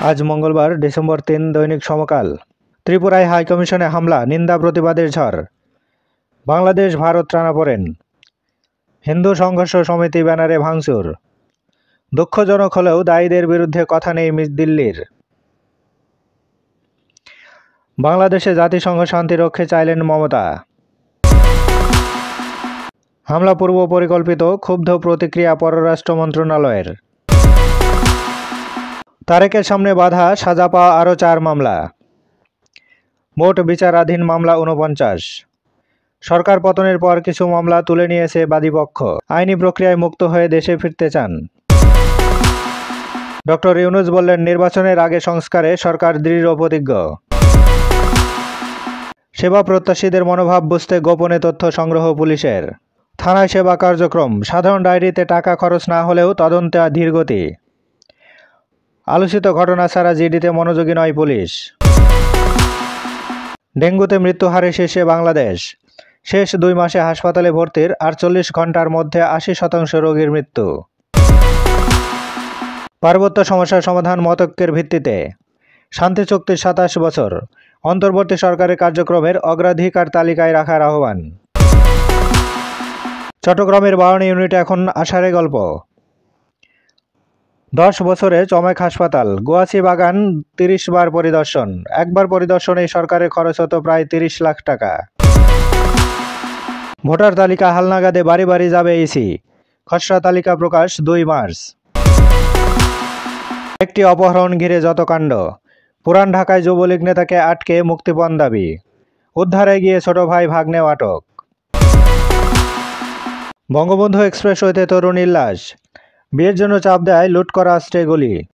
আজ মঙ্গলবার ডিসেম্বর ৩ দৈনিক সমকাল। ত্রিপুরায় হাইকমিশনে হামলা, নিন্দা প্রতিবাদের ঝড়। বাংলাদেশ ভারত টানাপোড়েন। হিন্দু সংঘর্ষ সমিতি ব্যানারে ভাঙচুর। দুঃখজনক হলেও দায়ীদের বিরুদ্ধে কথা নেই দিল্লির। বাংলাদেশে জাতিসংঘ শান্তিরক্ষে চাইলেন মমতা। হামলা পূর্ব পরিকল্পিত, ক্ষুব্ধ প্রতিক্রিয়া পররাষ্ট্র মন্ত্রণালয়ের। তারেকের সামনে বাধা, সাজা পাওয়া আরও ৪ মামলা। মোট বিচারাধীন মামলা ৪৯। সরকার পতনের পর কিছু মামলা তুলে নিয়েছে বাদীপক্ষ। আইনি প্রক্রিয়ায় মুক্ত হয়ে দেশে ফিরতে চান। ডক্টর ইউনূস বললেন, নির্বাচনের আগে সংস্কারে সরকার দৃঢ় প্রতিজ্ঞ। সেবা প্রত্যাশীদের মনোভাব বুঝতে গোপনে তথ্য সংগ্রহ পুলিশের। থানায় সেবা কার্যক্রম, সাধারণ ডায়েরিতে টাকা খরচ না হলেও তদন্তে ধীরগতি। আলোচিত ঘটনা ছাড়া জিডিতে মনোযোগী নয় পুলিশ। ডেঙ্গুতে মৃত্যুহারে শীর্ষে বাংলাদেশ। শেষ 2 মাসে হাসপাতালে ভর্তির 48 ঘন্টার মধ্যে 80% রোগীর মৃত্যু। পার্বত্য সমস্যার সমাধান মতৈক্যের ভিত্তিতে। শান্তি চুক্তির 27 বছর। অন্তর্বর্তী সরকারের কার্যক্রমের অগ্রাধিকার তালিকায় রাখার আহ্বান। চট্টগ্রামের 52 ইউনিট এখন আষাঢ়ে গল্প। 10 বছরে চমেক হাসপাতাল। গোয়াচি বাগান 30 বার পরিদর্শন। একবার পরিদর্শনে সরকারের খরচ হতো প্রায় 30 লাখ টাকা। ভোটার তালিকা হালনাগাদে বাড়ি বাড়ি যাবে ইসি। খসড়া তালিকা প্রকাশ 2 মার্চ। একটি অপহরণ ঘিরে যত কাণ্ড। পুরান ঢাকায় যুবলীগ নেতাকে আটকে মুক্তিপণ দাবি। উদ্ধারে গিয়ে ছোট ভাই ভাগ্নেও আটক। বঙ্গবন্ধু এক্সপ্রেসওয়েতে তরুণীর লাশ। বিয়ের জন্য চাপ দেয় লুট করা স্ত্রী গুলি।